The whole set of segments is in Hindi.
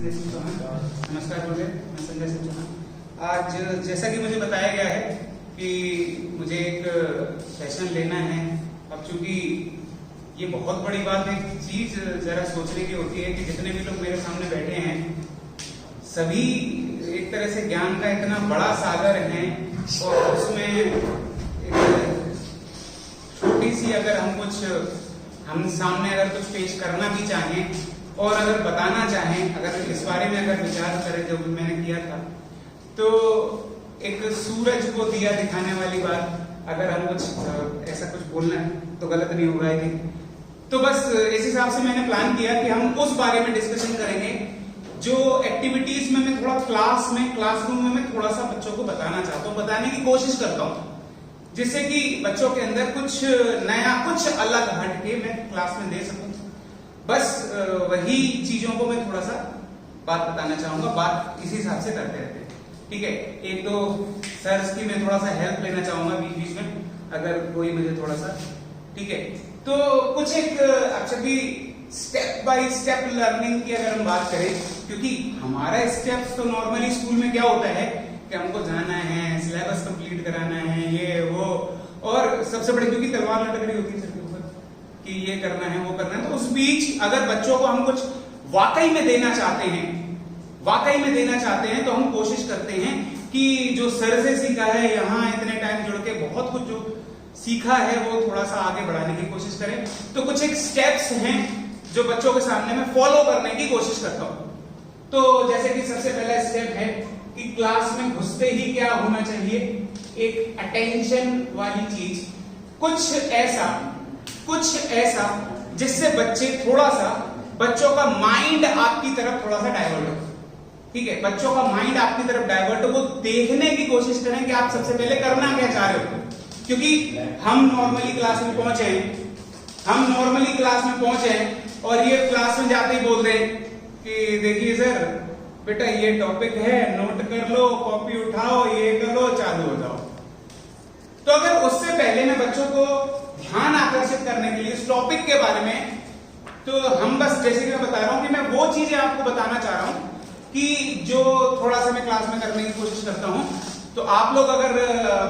संजय सिंह चौहान। नमस्कार बोले, मैं संजय सिंह चौहान। आज जैसा कि मुझे बताया गया है कि मुझे एक सेशन लेना है। अब चूंकि ये बहुत बड़ी बात, एक चीज जरा सोचने की होती है कि जितने भी लोग मेरे सामने बैठे हैं सभी एक तरह से ज्ञान का इतना बड़ा सागर है और उसमें एक छोटी सी अगर हम सामने अगर कुछ पेश करना भी चाहें और अगर बताना चाहें, अगर इस बारे में अगर विचार करें जो मैंने किया था, तो एक सूरज को दिया दिखाने वाली बात, अगर हम कुछ ऐसा कुछ बोलना है तो गलत नहीं होगा। तो बस इस हिसाब से मैंने प्लान किया कि हम उस बारे में डिस्कशन करेंगे जो एक्टिविटीज में मैं थोड़ा क्लासरूम में मैं थोड़ा सा बच्चों को बताना चाहता हूँ, बताने की कोशिश करता हूँ, जिससे कि बच्चों के अंदर कुछ नया, कुछ अलग हटके मैं क्लास में दे सकूं। बस वही चीजों को मैं थोड़ा सा बात बताना चाहूंगा। बात इसी हिसाब से करते रहते हैं, ठीक है। एक तो सर की मैं थोड़ा सा हेल्प लेना चाहूंगा बीच बीच में, अगर कोई मुझे थोड़ा सा, ठीक है। तो कुछ एक अच्छा भी स्टेप बाय स्टेप लर्निंग की अगर हम बात करें, क्योंकि हमारा स्टेप्स तो नॉर्मली स्कूल में क्या होता है कि हमको जाना है, सिलेबस कंप्लीट कराना है, ये वो, और सबसे बड़ी क्योंकि तलवार लटक रही होती है सर के ऊपर कि ये करना है वो करना है। तो उस बीच अगर बच्चों को हम कुछ वाकई में देना चाहते हैं तो हम कोशिश करते हैं कि जो सर से सीखा है, यहाँ इतने टाइम जुड़ के बहुत कुछ जो सीखा है वो थोड़ा सा आगे बढ़ाने की कोशिश करें। तो कुछ एक स्टेप्स हैं जो बच्चों के सामने मैं फॉलो करने की कोशिश करता हूं। तो जैसे कि सबसे पहला स्टेप है कि क्लास में घुसते ही क्या होना चाहिए, एक अटेंशन वाली चीज, कुछ ऐसा जिससे बच्चों का माइंड आपकी तरफ थोड़ा सा डाइवर्ट हो, ठीक है। बच्चों का माइंड आपकी तरफ डाइवर्ट हो, वो देखने की कोशिश करें कि आप सबसे पहले करना क्या चाह रहे हो। क्योंकि हम नॉर्मली क्लास में पहुंचे हैं और ये क्लास में जाते ही बोल रहे हैं कि देखिए सर बेटा ये टॉपिक है, नोट कर लो, कॉपी उठाओ, ये करो, चालू हो जाओ। तो अगर उससे पहले मैं बच्चों को ध्यान आकर्षित करने के लिए इस टॉपिक के बारे में, तो हम बस जैसे कि मैं बता रहा हूं कि मैं वो चीजें आपको बताना चाह रहा हूं कि जो थोड़ा सा मैं क्लास में करने की कोशिश करता हूं। तो आप लोग अगर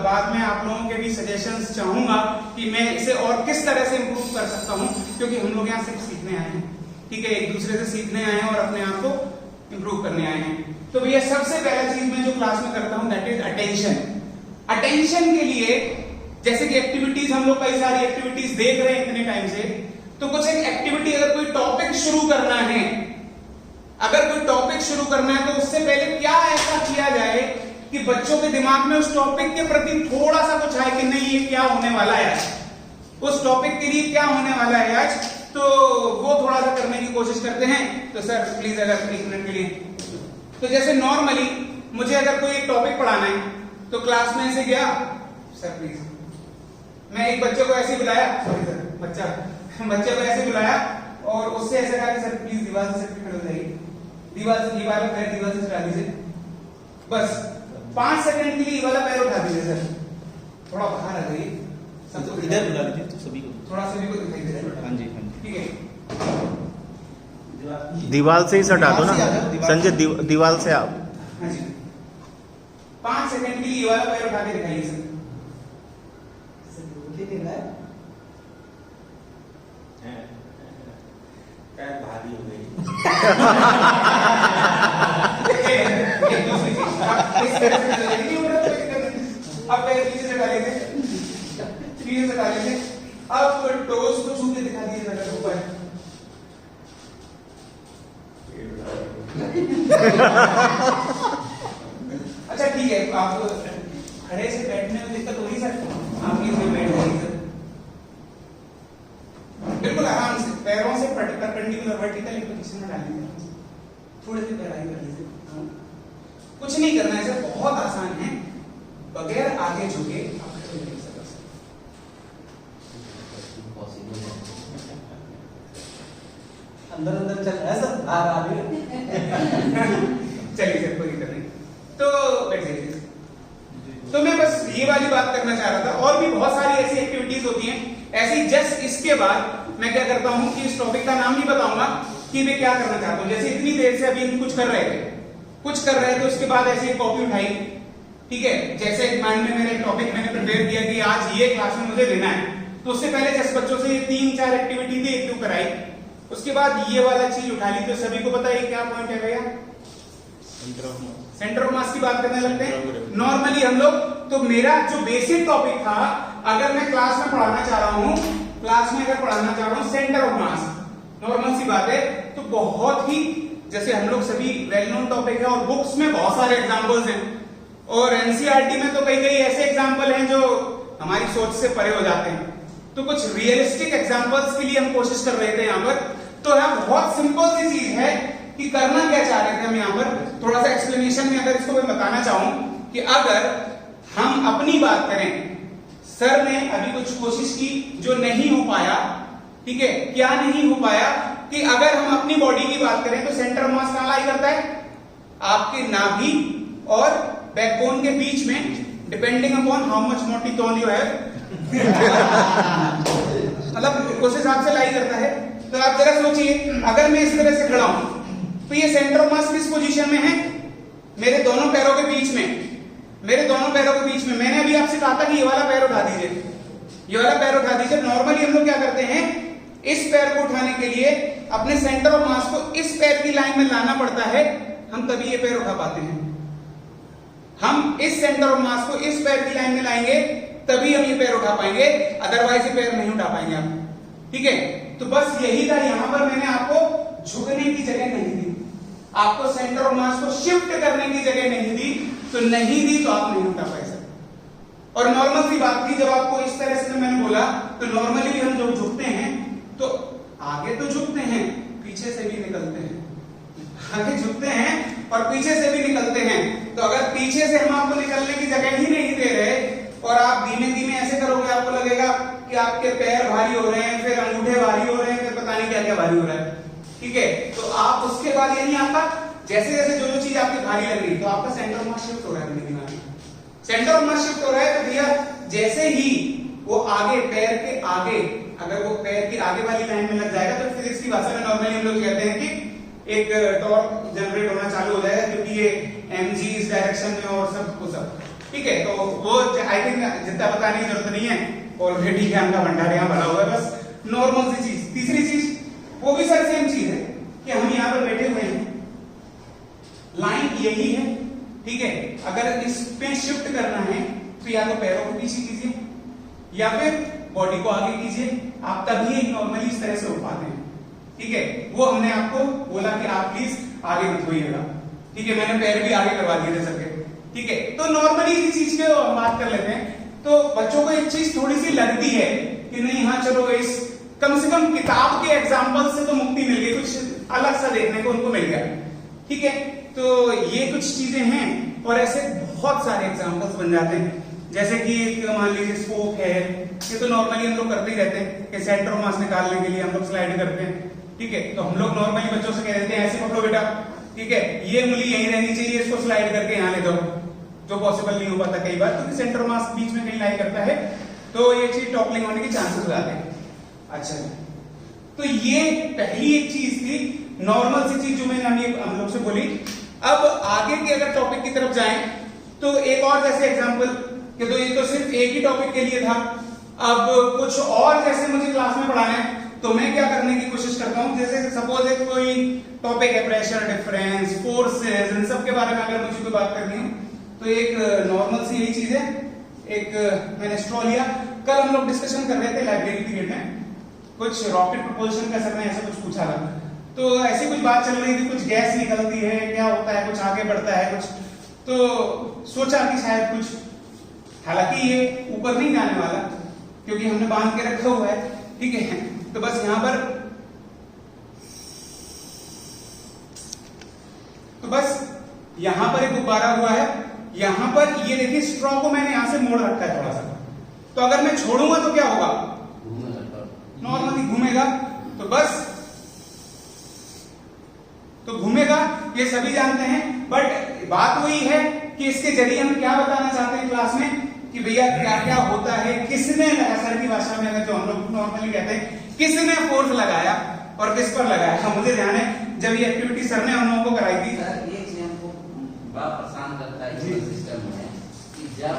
बाद में आप लोगों के भी सजेशंस चाहूंगा कि मैं इसे और किस तरह से इंप्रूव कर सकता हूं, क्योंकि हम लोग यहाँ सिर्फ सीखने आए हैं, ठीक है, एक दूसरे से सीखने आए हैं और अपने आप को इंप्रूव करने आए हैं। तो भैया सबसे पहला चीज मैं जो क्लास में करता हूं दैट इज अटेंशन के लिए, जैसे कि एक्टिविटीज, हम लोग कई सारी एक्टिविटीज देख रहे हैं इतने टाइम से, तो कुछ एक एक्टिविटी, अगर कोई टॉपिक शुरू करना है तो उससे पहले क्या ऐसा किया जाए कि बच्चों के दिमाग में उस टॉपिक के प्रति थोड़ा सा कुछ आए कि नहीं ये क्या होने वाला है आज, उस टॉपिक के लिए क्या होने वाला है आज, तो वो थोड़ा सा करने की कोशिश करते हैं। तो सर प्लीज अगर 1 मिनट के लिए, तो जैसे नॉर्मली मुझे अगर कोई एक टॉपिक पढ़ाना है तो क्लास में ऐसे गया, सर प्लीज, मैं एक बच्चे को ऐसे बुलाया, सॉरी सर, बच्चे को ऐसे बुलाया और उससे ऐसे कहा कि सर प्लीज दीवार से खड़े हो जाइए, दीवार से चढ़ा दीजिए, बस 5 सेकंड के लिए ये वाला पैर उठा दीजिए सर, थोड़ा बाहर आ जाइए, सबको इधर बुला लीजिए तो सभी को दिखाई दे रहा है। हाँ जी, ठीक है, दीवार से ही सटा दो ना संजय, दीवार से आप। हाँ जी, 5 सेकंड के लिए ये वाला पैर उठा के दिखाइए सर। भारी हो गई। अब पैर पीछे से डालेंगे, अब टोस को छू के दिखा दीजिए अगर ऊपर। अच्छा ठीक है, आप खड़े से बैठने में दिक्कत हो रही सर, आप ये बैठ जाइए सर, बिल्कुल आराम से, पैरों से परपेंडिकुलर वर्टिकल एक पोजीशन में डालेंगे, थोड़े से पैर आगे कर लीजिए, कुछ नहीं करना है सर, बहुत आसान है, बगैर आगे झुके आप खड़े हो सकते। अंदर चल रहा है सर, बाहर आ रही है। चलिए सर, कोई दिक्कत नहीं, तो बैठ जाइए। तो मैं बस ये वाली बात करना चाह रहा था, और भी बहुत सारी ऐसी एक्टिविटीज होती हैं ऐसी। जस्ट इसके बाद मैं क्या करता हूं कि इस टॉपिक का नाम नहीं बताऊंगा, कि वे क्या करना चाहते हो। जैसे इतनी देर से अभी हम कुछ कर रहे थे, उसके बाद ऐसे एक कॉपी उठाई, ठीक है, जैसे माइंड में मेरे टॉपिक मैंने प्रिपेयर किया कि आज ये क्लास में मुझे लेना है, तो उससे पहले जैसे बच्चों से ये 3-4 एक्टिविटी थी, एक दो कराई, उसके बाद ये वाला चीज उठा ली, तो सभी को पता है क्या पॉइंट है भैया, सेंटर ऑफ मास की बात करने लगते हैं नॉर्मली हम लोग। तो मेरा जो बेसिक टॉपिक था, अगर मैं क्लास में पढ़ाना चाह रहा हूं सेंटर ऑफ मास, नॉर्मल सी बात है, तो बहुत ही जैसे हम लोग सभी वेल नोन टॉपिक है और बुक्स में बहुत सारे एग्जांपल्स हैं, और एनसीईआरटी में तो कई ऐसे एग्जांपल हैं जो हमारी सोच से परे हो जाते हैं। तो कुछ रियलिस्टिक एग्जांपल्स के लिए हम कोशिश कर रहे थे यहाँ पर। तो यहाँ बहुत सिंपल सी चीज है कि करना क्या चाह रहे थे हम यहाँ पर, थोड़ा सा एक्सप्लेनेशन में अगर इसको मैं बताना चाहूं कि अगर हम अपनी बात करें, सर ने अभी कुछ कोशिश की जो नहीं हो पाया, ठीक है, क्या नहीं हो पाया कि अगर हम अपनी बॉडी की बात करें तो सेंटर ऑफ मास कहां लाई करता है, आपके नाभि और बैकबोन के बीच में, डिपेंडिंग अपॉन हाउ मच मोटी टोन यू हैव, मतलब उस हिसाब से लाई करता है। तो आप जरा सोचिए, अगर मैं इस तरह से खड़ा हूं तो ये सेंटर ऑफ मास किस पोजीशन में है, मेरे दोनों पैरों के बीच में, मैंने अभी आपसे कहा था कि ये वाला पैर उठा दीजिए, नॉर्मली हम लोग क्या करते हैं, इस पैर को उठाने के लिए अपने सेंटर ऑफ मास को इस पैर की लाइन में लाना पड़ता है, हम तभी ये पैर उठा पाते हैं। हम इस सेंटर ऑफ मास को इस पैर की लाइन में लाएंगे तभी हम ये पैर उठा पाएंगे, अदरवाइज ये पैर नहीं उठा पाएंगे आप, ठीक है। तो बस यही था, यहां पर मैंने आपको झुकने की जगह नहीं दी, आपको सेंटर ऑफ मास को शिफ्ट करने की जगह नहीं दी, तो आप नहीं उठा पाए सर। और नॉर्मल सी बात थी, जब आपको इस तरह से मैंने बोला, तो नॉर्मली हम जब झुकते हैं तो आगे तो झुकते हैं, पीछे से भी निकलते हैं, आगे झुकते हैं और पीछे से भी निकलते हैं। तो अगर पीछे से हम आपको निकलने की जगह ही नहीं दे रहे और आप धीमे धीमे ऐसे करोगे, आपको लगेगा कि आपके पैर भारी हो रहे हैं, फिर अंगूठे भारी हो रहे हैं, फिर पता नहीं क्या क्या भारी हो रहा है, ठीक है। तो आप उसके बाद यही आपका जैसे जैसे जो चीज आपकी भारी लग रही, तो आपका सेंटर ऑफ मास शिफ्ट हो रहा है, सेंटर ऑफ मास शिफ्ट हो रहा है। तो भैया जैसे ही वो आगे, पैर के आगे, अगर वो पैर की आगे वाली लाइन में लग जाएगा, तो फिजिक्स की भाषा में नॉर्मली हम लोग कहते हैं कि एक टॉर्क जनरेट होना चालू हो जाएगा, क्योंकि ये mg इस डायरेक्शन में और सब, ठीक है। तो वो आई थिंक जितना बताने की जरूरत नहीं है, ऑलरेडी ज्ञान का भंडार यहाँ भरा हुआ है, बस नॉर्मल सी चीज। तीसरी चीज वो भी सर सेम चीज है कि हम यहाँ पर बैठे हुए हैं, लाइन यही है, ठीक है। अगर इस पे शिफ्ट करना है तो या तो पैरों को पीछे कीजिए या फिर बॉडी को आगे कीजिए, आप तभी एक नॉर्मली इस तरह से उठ पाते हैं, ठीक है। वो हमने आपको बोला कि आप प्लीज आगे मत होइएगा, ठीक है। मैंने पैर भी आगे करवा दिए थे सबके, ठीक है। तो नॉर्मली इस चीज के बात कर लेते हैं। तो बच्चों को एक चीज थोड़ी सी लगती है कि नहीं, हाँ चलो इस कम से कम किताब के एग्जाम्पल से तो मुक्ति मिल गई, कुछ अलग सा देखने को उनको मिल गया, ठीक है। तो ये कुछ चीजें हैं और ऐसे बहुत सारे एग्जाम्पल्स बन जाते हैं। जैसे कि मान लीजिए स्पोक है, ये तो नॉर्मली हम लोग करते ही रहते हैं कि सेंटर ऑफ मास निकालने के लिए हम लोग स्लाइड करते हैं, ठीक है। तो हम लोग नॉर्मली बच्चों से कह देते हैं ऐसे पकड़ो बेटा, ठीक है, ये उंगली यहीं रहनी चाहिए, इसको स्लाइड करके यहाँ ले दो, जो पॉसिबल नहीं हो पाता कई बार, क्योंकि सेंटर ऑफ मास बीच में कहीं लाई करता है, तो ये चीज टॉपलिंग होने के चांसेस हो जाते हैं। अच्छा, तो ये पहली एक चीज थी, नॉर्मल सी चीज जो मैंने हम लोग से बोली। अब आगे के अगर टॉपिक की तरफ जाएं तो एक और जैसे एग्जांपल कि तो ये तो सिर्फ एक ही टॉपिक के लिए था, अब कुछ और जैसे मुझे क्लास में पढ़ाना है तो मैं क्या करने की कोशिश करता हूं, जैसे सपोज एक कोई टॉपिक है, प्रेशर डिफरेंस, फोर्सेस, इन सब के बारे में अगर मुझे कोई बात करनी हो तो एक नॉर्मल सी यही चीज है, एक मैंने स्ट्रॉ लिया। कल हम लोग डिस्कशन कर रहे थे लाइब्रेरी पीरियड में, कुछ रॉकेट प्रपोल्शन का सर ने ऐसा कुछ पूछा था, तो ऐसी कुछ बात चल रही थी, कुछ गैस निकलती है, क्या होता है, कुछ आगे बढ़ता है कुछ, तो सोचा कि शायद कुछ, हालांकि ये ऊपर नहीं जाने वाला क्योंकि हमने बांध के रखा हुआ है, ठीक है। तो बस यहां पर, तो बस यहां पर एक गुब्बारा हुआ है, यहां पर ये देखिए स्ट्रॉ को मैंने यहां से मोड़ रखा है थोड़ा सा, तो अगर मैं छोड़ूंगा तो क्या होगा, नॉर्मली घूमेगा, तो बस तो घूमेगा, ये सभी जानते हैं। बट बात वही है कि इसके जरिए हम क्या बताना चाहते हैं क्लास में कि भैया क्या क्या होता है, किसने, सर की भाषा में अगर जो हम लोग नॉर्मली कहते हैं, किसने फोर्स लगाया, और किस पर लगाया? मुझे ध्यान है जब ये एक्टिविटी सर ने हम लोगों को कराई थी। सर ये चीज हमको बड़ा परेशान करता है जी। इस सिस्टम में कि जब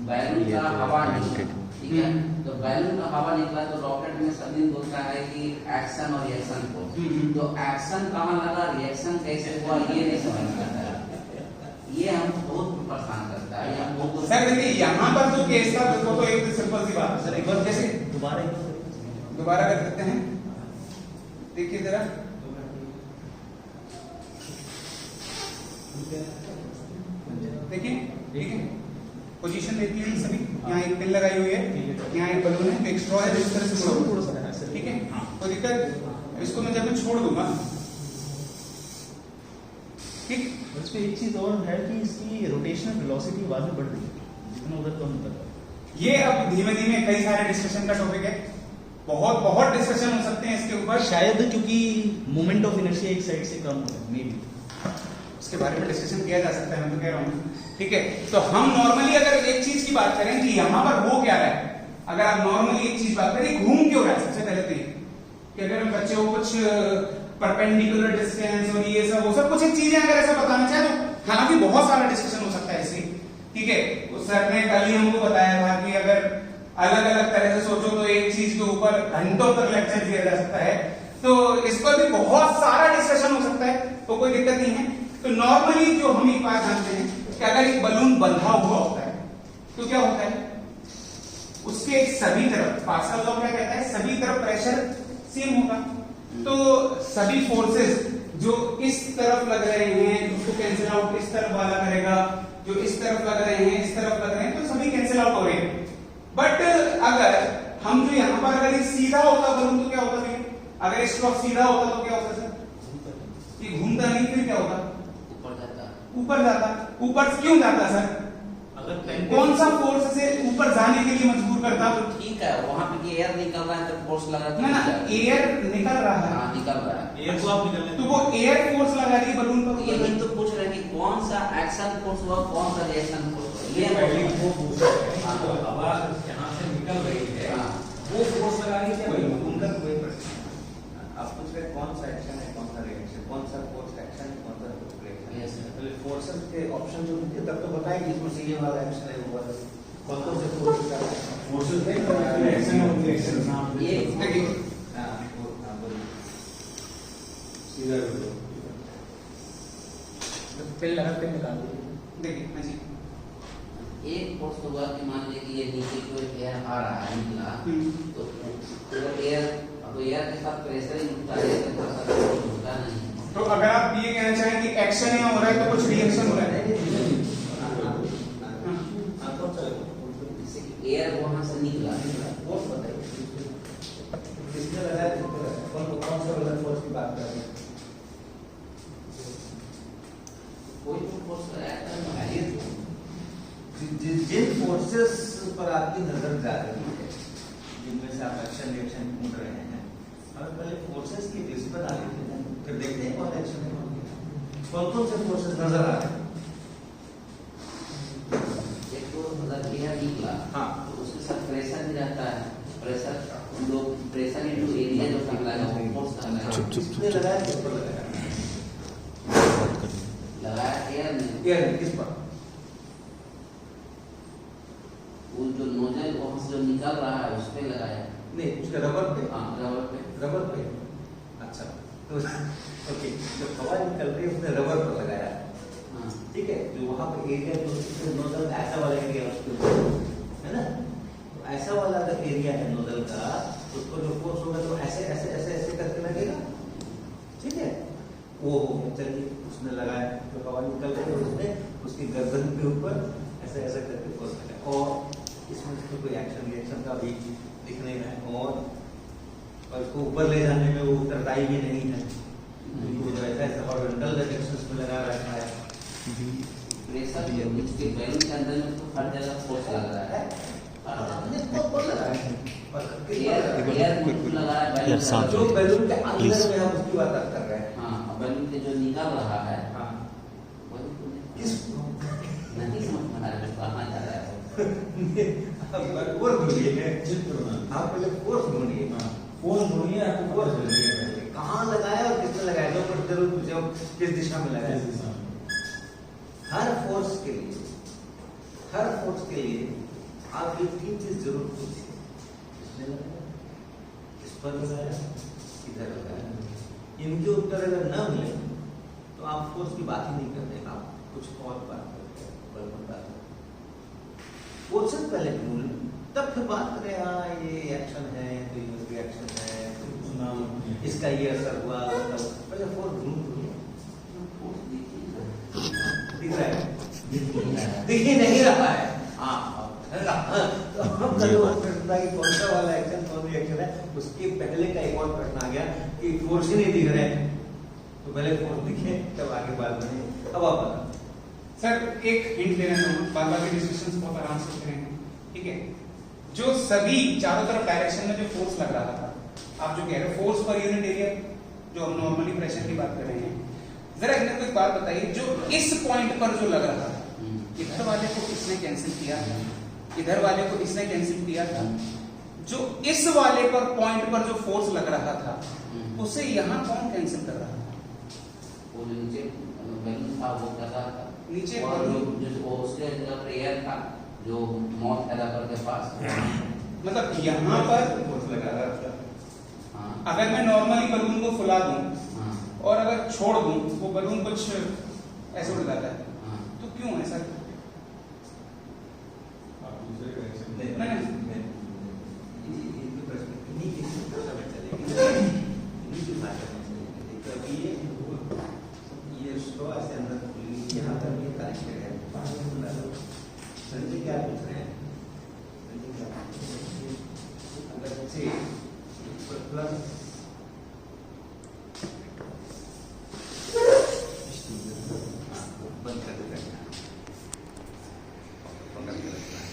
बैलून का हवा निकला, ठीक है, तो बैलून का हवा निकला तो रॉकेट में सब दिन बोलता है कि एक्शन और रिएक्शन को, तो एक्शन कहाँ लगा, रिएक्शन कैसे हुआ, ये नहीं समझ में आता है। ये हमको बहुत परेशान करता है। हम बहुत सर देखिए यहाँ पर जो केस था वो तो एक सिंपल सी बात है। सर एक बार जैसे दोबारा कर देते हैं, देखिए जरा, देखिए ठीक है, पोजीशन देखिए सभी। यहाँ एक पिन लगाई हुई है, यहाँ एक बलून है, एक स्ट्रॉ है, इस तरह से छोड़, ठीक है, कोई दिक्कत? इसको मैं जब छोड़ दूंगा, ठीक। इसमें एक चीज और है कि इसकी रोटेशनल वेलोसिटी बाद में बढ़ रही है, जितना उधर कम उधर। ये अब धीमे धीमे कई सारे डिस्कशन का टॉपिक है, बहुत बहुत डिस्कशन हो सकते हैं इसके ऊपर। शायद क्योंकि मोमेंट ऑफ इनर्शिया एक साइड से कम हो मे बी, उसके बारे में डिस्कशन किया जा सकता है, मैं तो कह रहा हूँ, ठीक है। तो हम नॉर्मली अगर एक चीज की बात करें कि यहाँ पर हो क्या रहा है, अगर आप नॉर्मली एक चीज बात करें घूम क्यों रहा है, सबसे पहले तो ये कि अगर हम बच्चे को कुछ परपेंडिकुलर डिस्टेंस और ये सब वो सब कुछ एक चीजें अगर ऐसा बताना चाहे तो हालांकि बहुत सारा डिस्कशन हो सकता है इसकी, ठीक है। उस सर ने कल ही हमको बताया था कि अगर अलग अलग तरह से सोचो तो एक चीज के ऊपर घंटों तक लेक्चर दिया जा सकता है, तो इस पर भी बहुत सारा डिस्कशन हो सकता है, तो कोई दिक्कत नहीं है। तो नॉर्मली जो हम एक बात जानते हैं कि अगर एक बलून बंधा हुआ होता है तो क्या होता है, उसके सभी तरफ, पास्कल लॉ क्या कहता है, सभी तरफ प्रेशर सेम होगा, तो सभी फोर्सेस जो इस तरफ लग रहे हैं उसको कैंसिल आउट इस तरफ वाला करेगा, जो इस तरफ लग रहे हैं इस तरफ लग रहे हैं, तो सभी कैंसिल आउट हो रहे हैं। बट अगर हम जो यहाँ पर अगर ये सीधा होता बलून तो क्या होता है, अगर स्ट्रोक सीधा होता तो क्या होता सर, ये घूमता नहीं, फिर क्या होता, ऊपर जाता। ऊपर क्यों जाता सर, कौन सा फोर्स से ऊपर जाने के लिए मजबूर करता? तो ठीक है, वहाँ पे एयर निकल रहा है तो फोर्स लगा ना ना, एयर निकल रहा है, हाँ निकल रहा है, एयर को आप निकलने तो वो एयर फोर्स लगा रही है बलून पर। यही तो पूछ रहे हैं कि कौन सा एक्शन फोर्स हुआ, कौन सा रिएक्शन फोर्स हुआ, ये हवा जहाँ से निकल रही है हाँ। वो फोर्स लगा रही है, उनका कोई प्रश्न नहीं। आप पूछ रहे कौन सा एक्शन है, कौन सा रिएक्शन, कौन सा फोर्स एक्शन है, कौन सा Yes, sir. रिएक्शन। फोर्सेस के ऑप्शन जो होंगे तब तो बताएंगे इसमें से ये वाला एक्शन है, वो वाला कौन से फोर्स का फोर्सेस में एक्शन और रिएक्शन नाम ये देखिए हां बोलिए सीधा बोलो। पिन लगा, पिन निकाल दीजिए। देखिए हाँ जी, एक फोर्स होगा कि मान लीजिए कि ये नीचे को एयर आ रहा है, निकला, तो अगर एयर, अब एयर के साथ प्रेशर ही उठता है, तो होता नहीं है। तो अगर आप ये कहना चाहें कि एक्शन यहाँ हो रहा है तो कुछ रिएक्शन हो रहा है, जैसे कि एयर वहां से निकला, फोर्स बताइए किसने लगाया, कौन सा वाला फोर्स की बात कर रहे हैं? कोई तो फोर्स लगाया है, जिन फोर्सेस पर आपकी नजर जा रही है, जिनमें से आप एक्शन रिएक्शन ढूंढ रहे हैं, हमें पहले फोर्सेस की लिस्ट बता देते हैं, फिर देखते हैं कौन एक्शन है, कौन कौन से फोर्सेस नजर आ रहे हैं। एक तो मतलब एयर निकला, हाँ। तो उसके साथ प्रेशर भी रहता है, प्रेशर लोग प्रेशर इनटू एरिया जो कहलाएगा वो फोर्स कहलाएगा। किसने लगाया, किस पर लगाया? लगाया एयर ने, एयर किस पर? वो जो नोजल वहां से जो निकल रहा है उस पे लगाया, नहीं, उसके रबर पे। हाँ रबर पे। रबर पे, अच्छा, तो ओके, जो हवा निकल रही है उसने रबर पर लगाया, हाँ ठीक है, जो वहां पे एरिया जो नोजल ऐसा वाला एरिया उसके ऊपर है ना, तो ऐसा वाला अगर एरिया है नोजल का, उसको जो फोर्स होगा तो ऐसे ऐसे ऐसे ऐसे करके लगेगा, ठीक है, वो हो गया। चलिए उसने लगाया, जो हवा निकल रही है उसने उसकी गर्दन के ऊपर ऐसे ऐसे करके फोर्स लगाया, और इसमें उसको कोई एक्शन रिएक्शन का भी दिख नहीं रहा है, और उसको ऊपर ले जाने में वो उतरताई भी नहीं है, वो जो ऐसा ऐसा हॉरिजॉन्टल डायरेक्शंस में लगा रखा है। प्रेशर जो इसके बैलून के अंदर में तो हर जगह फोर्स लग रहा है, एयर बिल्कुल लगा है बैलून यार, साथ जो बैलून के अंदर में हम उसकी बात कर रहे हैं, हाँ, बैलून के जो निकल रहा है हाँ, किस नहीं समझ में आ रहा है कहाँ जा रहा है। फोर्स ढूंढिए, आप पहले फोर्स ढूंढिए, फोर्स ढूंढिए आपको वो पता चल जाएगा। कहाँ लगाया और किसने लगाया, जो पर जरूर पूछे किस दिशा में लगाया। इस दिशा में। हर फोर्स के लिए आप ये 3 चीज जरूर पूछिए, किसने लगाया, किस पर लगाया, किधर लगाया। इनके उत्तर अगर न मिले तो आप फोर्स की बात ही नहीं करते, आप कुछ और बात करते हैं, बल बात करते। क्वेश्चन पहले ढूंढ लें, तब फिर बात करें। हाँ ये एक्शन है तो ये रिएक्शन है, तो इसका ये असर हुआ, मतलब पहले फोर्स ढूंढ लीजिए। दिख रहा है, दिख ही नहीं रहा है। तो हम कल वो प्रश्न था कि कौन सा वाला एक्शन कौन रिएक्शन है, उसके पहले का एक और प्रश्न आ गया कि फोर्स ही नहीं दिख रहे हैं, तो पहले फोर्स दिखे तब आगे बात बने। अब आप बताओ सर, एक हिंट देना चाहूंगा, बाद बाकी डिस्कशंस बहुत आराम से होते रहेंगे, ठीक है। जो सभी चारों तरफ डायरेक्शन में जो फोर्स लग रहा था, आप जो कह रहे हो फोर्स पर यूनिट एरिया, जो हम नॉर्मली प्रेशर की बात कर रहे हैं, जरा इन्हें कोई बात बताइए, जो इस पॉइंट पर जो लग रहा था, इधर वाले को इसने कैंसिल किया था, इधर वाले को इसने कैंसिल किया था, जो इस वाले पर पॉइंट पर जो फोर्स लग रहा था उसे यहाँ कौन कैंसिल कर रहा था? वो जो नीचे बैलून था वो कर रहा था नीचे और जो उसके जगह एयर था जो माउथ एलापर के पास। मतलब यहाँ पर फोर्स लगा रहा था। हाँ अगर मैं नॉर्मली बलून को फुला दूं हाँ और अगर छोड़ दूं वो बलून कुछ ऐसे उड़ जाता है, हाँ तो क्यों ऐसा? आप दूसरे डायरेक्शन में नहीं, ये प्रश्न इन्हीं की भाषा में चलेगी, इन्हीं की भाषा में चलेगी। कभी ये स्ट्रॉ से अंदर खुली, यहाँ पर ये कनेक्टेड है, पानी में खुला दो। संजय क्या पूछ रहे हैं? संजय क्या पूछ रहे हैं? अगर से प्लस बंद कर देना, पकड़ के रखना है।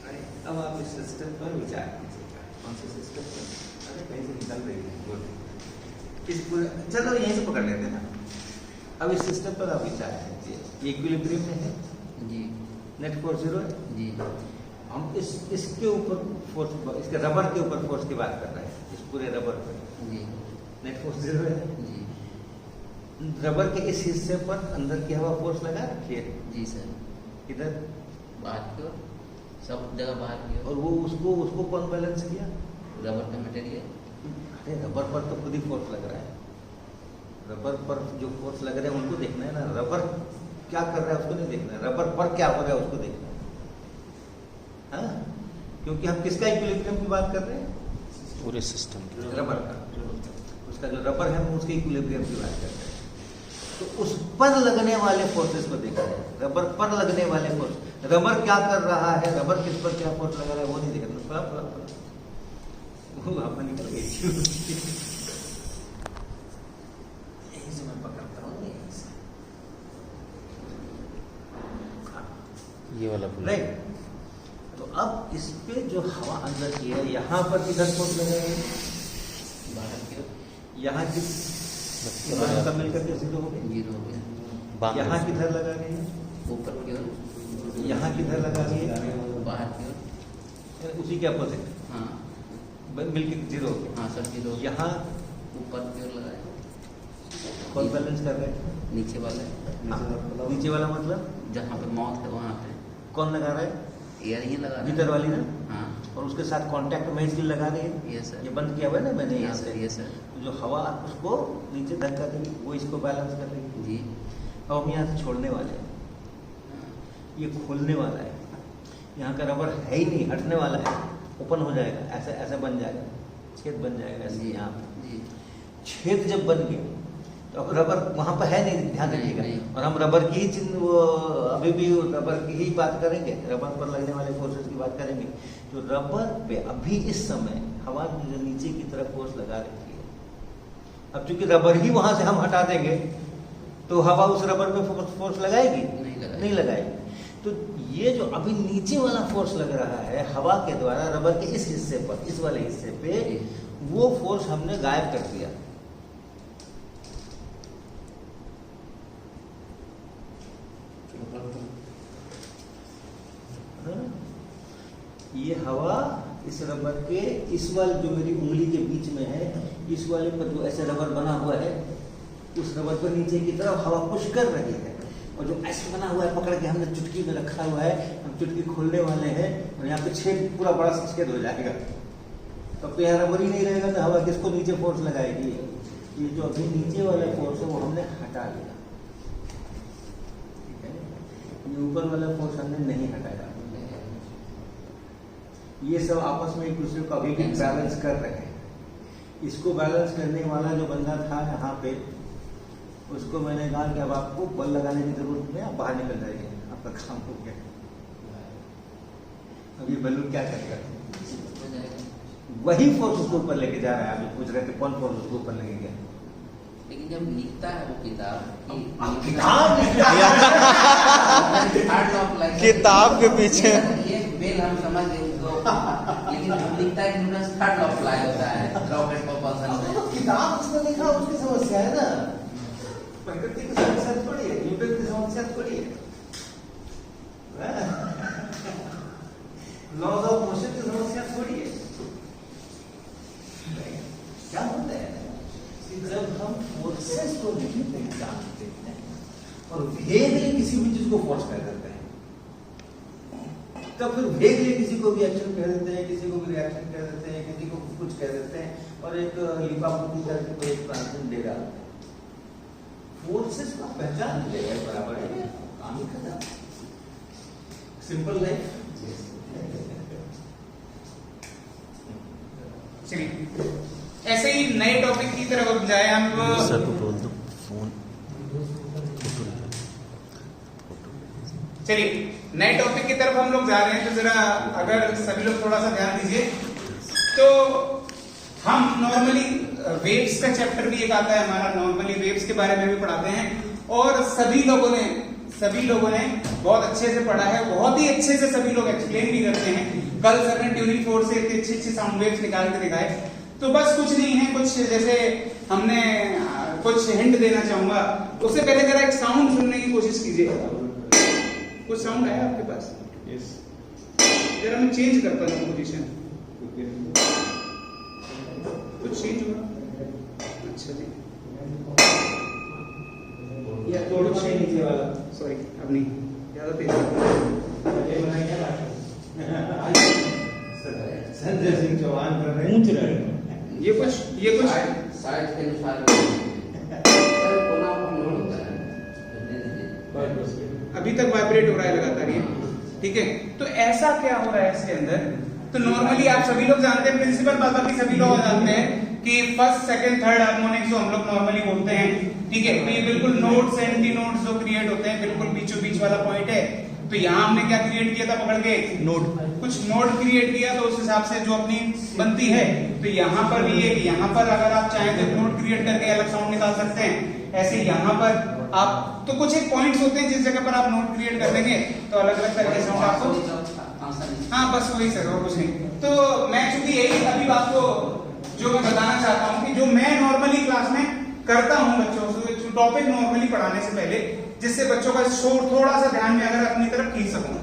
अरे अब आप इस सिस्टम पर विचार कीजिएगा, कौन से सिस्टम पर? अरे कहीं से निकल रही है, गुड। इस पूरे चलो यहीं से पकड़ लेते हैं ना। अब इस सिस्टम पर आप विचार कीजिए, इक्विलिब्रियम में है, जी नेट फोर्स 0 है। जी हम इसके ऊपर फोर्स, इसके रबर के ऊपर फोर्स की बात कर रहे हैं, इस पूरे रबर पर जी नेट फोर्स 0 है। जी रबर के इस हिस्से पर अंदर की हवा फोर्स लगा रखी है, जी सर, इधर, बाहर की ओर, सब जगह बाहर की और ओर। वो उसको कौन बैलेंस किया? रबर का मटेरियल। अरे रबर पर तो खुद ही फोर्स लग रहा है, रबर पर जो फोर्स लग रहे हैं उनको देखना है ना, रबर क्या कर रहा है उसको नहीं देखना है, रबर पर क्या हो रहा है उसको देखना है। हाँ? क्योंकि हम किसका इक्विलिब्रियम की बात कर रहे हैं? पूरे सिस्टम की। रबर का, उसका जो रबर है हम उसके इक्विलिब्रियम की बात कर रहे हैं। तो उस पर लगने वाले फोर्सेस को देखना है, रबर पर लगने वाले फोर्स, रबर क्या कर रहा है, रबर किस पर क्या फोर्स लगा रहा है वो नहीं देखना। वो आप निकल गई यहीं से मैं पकड़ता हूँ, यहीं से। ये वाला पूरा। राइट, तो अब इस पे जो हवा अंदर की है, यहाँ पर किधर फोर्स लगेगी? बाहर की ओर यहाँ की सब मिलकर के 0 हो गए। 0 हो गया। बाहर यहाँ किधर लगा रही है? ऊपर की ओर, यहाँ किधर लगा रही है? बाहर की ओर। उसी के अपोजिट हाँ मिलकर 0 हो गए। हाँ सर, 0 यहाँ ऊपर की ओर लगाया, कौन बैलेंस कर रहे हैं? नीचे वाले नीचे वाला मतलब जहाँ पे माउथ है वहाँ पे कौन लगा रहा है? एयर ही लगा रहा है। भीतर वाली ना, हाँ और उसके साथ कांटेक्ट में इसलिए लगा रही है। ये सर, ये बंद किया हुआ है ना मैंने यहाँ ये सर, से, ये सर। तो जो हवा उसको नीचे धक्का देगी वो इसको बैलेंस कर देगी। जी अब हम यहाँ से छोड़ने वाले हैं, ये खोलने वाला है, यहाँ का रबर है ही नहीं, हटने वाला है, ओपन हो जाएगा, ऐसा ऐसा बन जाएगा, छेद बन जाएगा ऐसे जी यहाँ पे। जी छेद जब बन गया तो अब रबर वहाँ पर है नहीं, ध्यान नहीं, रखिएगा। नहीं। और हम रबर की ही चिन्ह वो अभी भी रबर की ही बात करेंगे, रबर पर लगने वाले फोर्सेस की बात करेंगे। तो रबर पे अभी इस समय हवा जो नीचे की तरफ फोर्स लगा रखी है, अब चूंकि रबर ही वहां से हम हटा देंगे तो हवा उस रबर पे फोर्स लगाएगी? नहीं लगाएगी। तो ये जो अभी नीचे वाला फोर्स लग रहा है हवा के द्वारा रबर के इस हिस्से पर, इस वाले हिस्से पे, वो फोर्स हमने गायब कर दिया। ये हवा इस रबर के इस वाले जो मेरी उंगली के बीच में है, इस वाले पर जो ऐसे रबर बना हुआ है, उस रबर पर नीचे की तरफ हवा पुश कर रही है, और जो ऐसे बना हुआ है पकड़ के हमने चुटकी में रखा हुआ है, हम चुटकी खोलने वाले हैं और यहाँ पे छेद पूरा बड़ा सा छेद हो जाएगा। तो अब यहाँ रबर ही नहीं रहेगा तो हवा किसको नीचे फोर्स लगाएगी? ये जो अभी नीचे वाला फोर्स है वो हमने हटा दिया, ठीक है। ये ऊपर वाला फोर्स हमने नहीं हटाया। ये सब आपस में एक दूसरे को अभी भी बैलेंस कर रहे हैं। इसको बैलेंस करने वाला जो बंदा था यहाँ पे, उसको मैंने कहा कि अब आपको बल लगाने की जरूरत नहीं, आप बाहर निकल जाइए, आपका काम हो गया। अब ये बलून क्या करेगा? वही फोर्स उसको ऊपर लेके जा रहा है। आप पूछ रहे थे कौन फोर्स उसको ऊपर लेके गया? लेकिन जब लिखता है वो किताब किताब के पीछे ये बेल हम समझ गए उसको, लेकिन हम लिखता है कि थर्ड लॉ अप्लाई होता है रॉकेट प्रोपल्सन में। किताब उसने लिखा, उसकी समस्या है ना, प्रकृति की समस्या थोड़ी है, न्यूटन की समस्या थोड़ी है। लॉज ऑफ मोशन की समस्या थोड़ी है। क्या होता है कि जब हम फोर्सेस को नहीं जानते हैं और वेगली किसी भी चीज को फोर्स कर देते हैं, तब फिर वेगली किसी को भी एक्शन कह देते हैं, किसी को भी रिएक्शन कह देते हैं, किसी को कुछ कह देते हैं, और एक लिपापोती करके कोई एक ट्रांसलेशन देगा। फोर्सेस का पहचान लेगा बराबर है, काम ही खत्म। Simple life. चलिए ऐसे ही नए टॉपिक की तरफ अब जाए हम। सर को बोल दो फोन। चलिए नए टॉपिक की तरफ हम लोग जा रहे हैं, तो जरा अगर सभी लोग थोड़ा सा ध्यान दीजिए। तो हम नॉर्मली वेव्स का चैप्टर भी एक आता है हमारा, नॉर्मली वेव्स के बारे में भी पढ़ाते हैं, और सभी लोगों ने बहुत अच्छे से पढ़ा है, बहुत ही अच्छे से सभी लोग एक्सप्लेन भी करते हैं। कल सर ने ट्यूनिंग फोर्स से इतने अच्छे साउंड वेव्स निकाल के दिखाए। तो बस कुछ नहीं है, कुछ जैसे हमने कुछ हिंट देना चाहूंगा। उससे पहले जरा एक साउंड सुनने की कोशिश कीजिए। कुछ साउंड आया आपके पास? यस। जरा मैं चेंज करता हूँ पोजीशन, कुछ चेंज हुआ? अच्छा जी, या तोड़ो से नीचे वाला, सॉरी अब नहीं, ज्यादा तेज संजय सिंह चौहान कर रहे हैं। ये कुछ साइज के अनुसार कोना पर लोड होता है। अभी तक वाइब्रेट हो रहा है लगातार ये, ठीक है। तो ऐसा क्या हो रहा है इसके अंदर? तो नॉर्मली आप सभी लोग जानते हैं, प्रिंसिपल बात अभी सभी लोग जानते हैं कि फर्स्ट सेकंड थर्ड हार्मोनिक जो हम लोग नॉर्मली बोलते हैं, ठीक है। तो ये बिल्कुल नोट्स एंटी नोट्स जो क्रिएट होते हैं, बिल्कुल बीचों बीच वाला पॉइंट है। तो यहाँ हमने क्या क्रिएट किया था? पकड़ के कुछ नोड क्रिएट किया, तो उस हिसाब से जो अपनी बनती है। तो यहाँ पर भी एक, यहाँ पर अगर आप चाहें तो नोड क्रिएट करके अलग साउंड निकाल सकते हैं। ऐसे यहाँ पर आप, तो कुछ एक पॉइंट्स होते हैं जिस जगह पर आप नोड क्रिएट कर देंगे तो अलग अलग तरह के साउंड आपको, हाँ बस वही सर, और कुछ नहीं। तो मैं चूंकि यही अभी आपको जो मैं बताना चाहता हूँ कि जो मैं नॉर्मली क्लास में करता हूँ बच्चों से, टॉपिक नॉर्मली पढ़ाने से पहले, जिससे बच्चों का थोड़ा सा ध्यान में अगर अपनी तरफ खींच सकूं।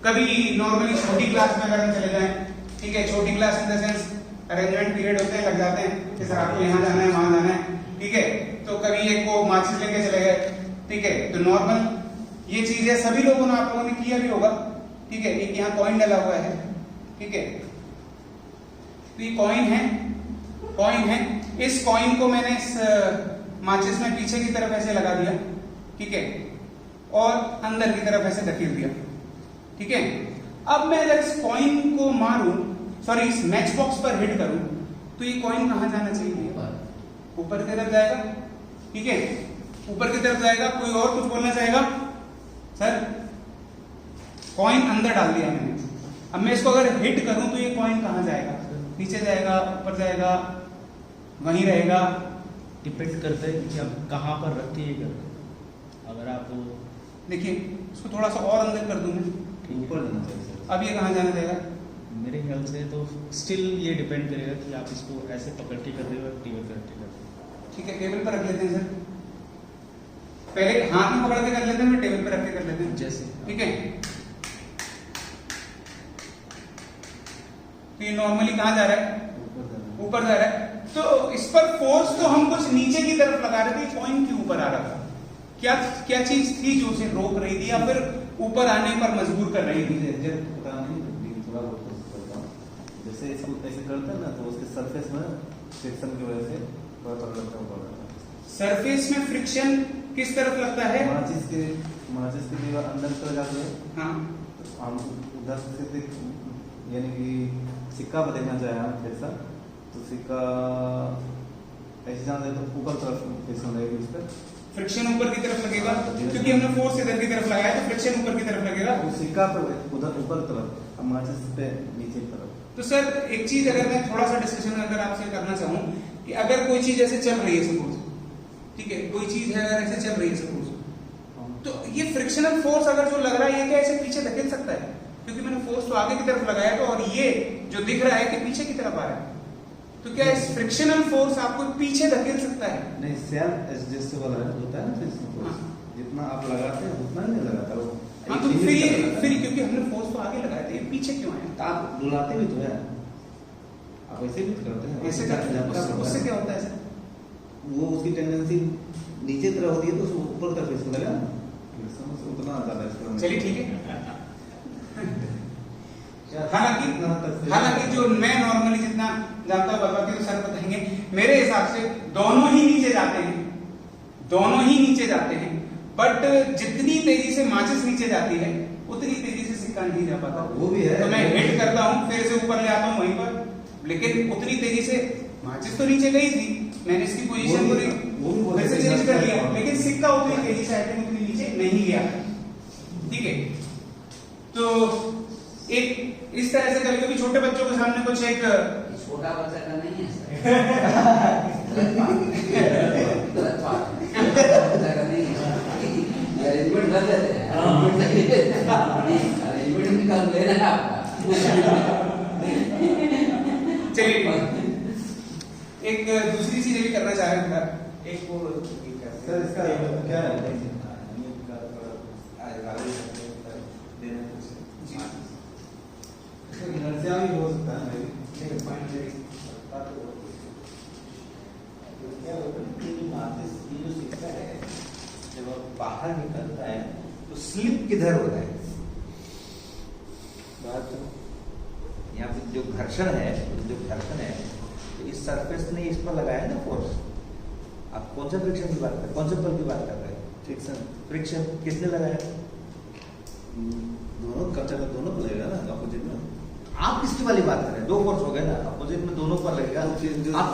कभी नॉर्मली छोटी क्लास में अगर हम चले जाएं, ठीक है, छोटी class in the sense arrangement period होते हैं, लग जाते हैं कि सर आपको यहाँ जाना है, वहां जाना है, ठीक है। तो कभी एक को माचिस लेके चले गए, ठीक है। तो नॉर्मल ये चीज है, सभी लोगों ने, आप लोगों ने किया भी होगा, ठीक है। एक यहाँ कॉइन डला हुआ है, ठीक है। तो ये कॉइन है, इस कॉइन को मैंने इस माचिस में पीछे की तरफ ऐसे लगा दिया, ठीक है, और अंदर की तरफ ऐसे धकेल दिया, ठीक है। अब मैं अगर इस कॉइन को मारूं, सॉरी इस मैच बॉक्स पर हिट करूं, तो ये कॉइन कहां जाना चाहिए? ऊपर की तरफ जाएगा, ठीक है, ऊपर की तरफ जाएगा। कोई और कुछ बोलना चाहेगा? सर कॉइन अंदर डाल दिया मैंने, अब मैं इसको अगर हिट करूं तो ये कॉइन कहां जाएगा? नीचे जाएगा, ऊपर जाएगा, वहीं रहेगा? डिपेंड करता है कि आप कहाँ पर रखते हैं। अगर आप देखिए इसको थोड़ा सा और अंदर कर दूं मैं, ऊपर जाना चाहिए। अब ये कहां जाना जाएगा? मेरे ख्याल से तो स्टिल ये डिपेंड करेगा कि आप इसको ऐसे पकड़ के कर रहे हो, टेबल पर रख के कर रहे हो। ठीक है, टेबल पर रख लेते हैं सर, पहले हाथ में पकड़ के कर लेते हैं, फिर टेबल पर रख के कर लेते हैं, जैसे ठीक है। तो ये नॉर्मली कहाँ जा रहा है, ऊपर जा रहा है। तो इस पर फोर्स तो हम कुछ नीचे की तरफ लगा रहे थे, पॉइंट के ऊपर आ रहा था। क्या क्या चीज थी जो उसे रोक रही थी या फिर ऊपर आने पर मजबूर कर रही थी? पता नहीं, थोड़ा बहुत कोशिश करता हूँ। जैसे इसको ऐसे करते हैं ना तो उसके सरफेस में फ्रिक्शन की वजह से थोड़ा लगता है। सरफेस में फ्रिक्शन किस तरफ लगता है? माचिस के दीवार अंदर चला जाते हैं। हाँ, तो हम उधर से यानी कि सिक्का पर देखना चाहे हम ऐसा, तो सिक्का ऐसे जाना तो ऊपर तरफ फ्रिक्शन लगेगी उस पर। फ्रिक्शन ऊपर की तरफ लगेगा क्योंकि हमने फोर्स इधर की तरफ लगाया तो फ्रिक्शन ऊपर की तरफ लगेगा। वो सिक्का पर उधर ऊपर तरफ, अब माचिस पे नीचे की तरफ। तो सर एक चीज अगर मैं थोड़ा सा डिस्कशन अगर आपसे करना चाहूँ कि अगर कोई चीज ऐसे चल रही है सपोज, ठीक है, कोई चीज है अगर ऐसे चल रही है सपोज, तो ये फ्रिक्शनल फोर्स अगर जो लग रहा है ये क्या ऐसे पीछे धकेल सकता है? क्योंकि मैंने फोर्स तो आगे की तरफ लगाया तो, और ये जो दिख रहा है कि पीछे की तरफ आ रहा है, तो क्या इस फ्रिक्शनल फोर्स आपको पीछे धकेल सकता है? नहीं, सेल्फ एडजस्टेबल होता है ना फ्रिक्शन फोर्स, जितना आप लगाते हैं उतना नहीं लगाता वो। हाँ, तो फिर क्योंकि हमने फोर्स तो आगे लगाया था, ये पीछे क्यों आया? तो आप डुलाते भी तो है, आप ऐसे भी तो करते हैं। ऐसे करते हैं, उससे क्या होता है सर? वो उसकी टेंडेंसी नीचे तरफ होती है तो उसको ऊपर तरफ इसको लगा ना, उतना ज्यादा इसको। चलिए ठीक है। हालांकि जो मैं नॉर्मली जितना जानता हूँ बाबा के सर बताएंगे, मेरे हिसाब से दोनों ही नीचे जाते हैं, दोनों ही नीचे जाते हैं, बट जितनी तेजी से माचिस नीचे जाती है उतनी तेजी से सिक्का नहीं जा पाता। वो भी है, तो मैं हिट करता हूँ फिर से ऊपर ले आता हूँ वहीं पर, लेकिन उतनी तेजी से माचिस तो नीचे गई थी, मैंने इसकी पोजीशन को फिर से चेंज कर लिया, लेकिन सिक्का उतनी तेजी से उतनी नीचे नहीं गया। ठीक है, तो एक इस तरह से कभी कभी छोटे बच्चों के सामने कुछ एक छोटा बच्चा का नहीं है सर, गलत बात बच्चा का नहीं है, अरेंजमेंट कर देते हैं, अरेंजमेंट कर लेना है आपका। चलिए एक दूसरी चीज भी करना चाह रहे थे, एक वो सर इसका क्या है? इनर्शिया भी हो सकता है जब बाहर निकलता है तो स्लिप किधर होता है? यहाँ पे जो घर्षण है तो इस सरफेस ने इस पर लगाया है ना फोर्स। आप कौन सा फ्रिक्शन की बात कर, कौन से बल की बात कर रहे हैं? फ्रिक्शन किसने लगाया? दोनों कच्चा का दोनों पर लगेगा ना, अपोजिट में। आप किसकी वाली बात कर रहे हैं? दो फोर्स हो गए ना, अपोजिट में दोनों पर लगेगा। आप जो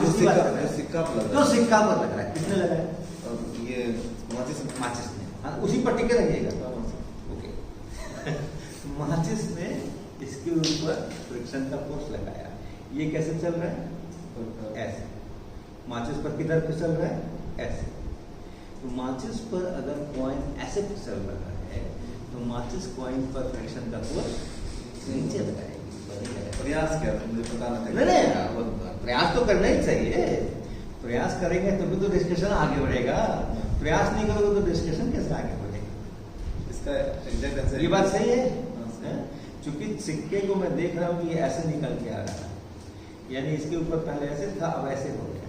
किसकी बात कर रहे हैं? सिक्का पर लगा जो सिक्का पर लग रहा है किसने लगाया? और ये माचिस ने। हाँ, उसी पर टिके रहिएगा। ओके। माचिस ने इसके ऊपर फ्रिक्शन का फोर्स लगाया, ये कैसे चल रहा है? ऐसे। माचिस पर किधर फिसल रहा है? ऐसे। तो माचिस पर अगर कॉइन ऐसे फिसल रहा है तो माचिस कॉइन पर फ्रिक्शन का फोर्स नीचे लगाएगी। प्रयास क्या, मुझे पता नहीं, प्रयास तो करना ही चाहिए। प्रयास करेंगे तभी तो डिस्कशन आगे बढ़ेगा। प्रयास नहीं करोगे तो डिस्कशन कैसे आगे बढ़ेगा? इसका एग्जैक्ट आंसर ये बात सही है। क्योंकि सिक्के को मैं देख रहा हूँ कि ये ऐसे निकल के आ रहा है, यानी इसके ऊपर पहले ऐसे था, अब ऐसे हो गया,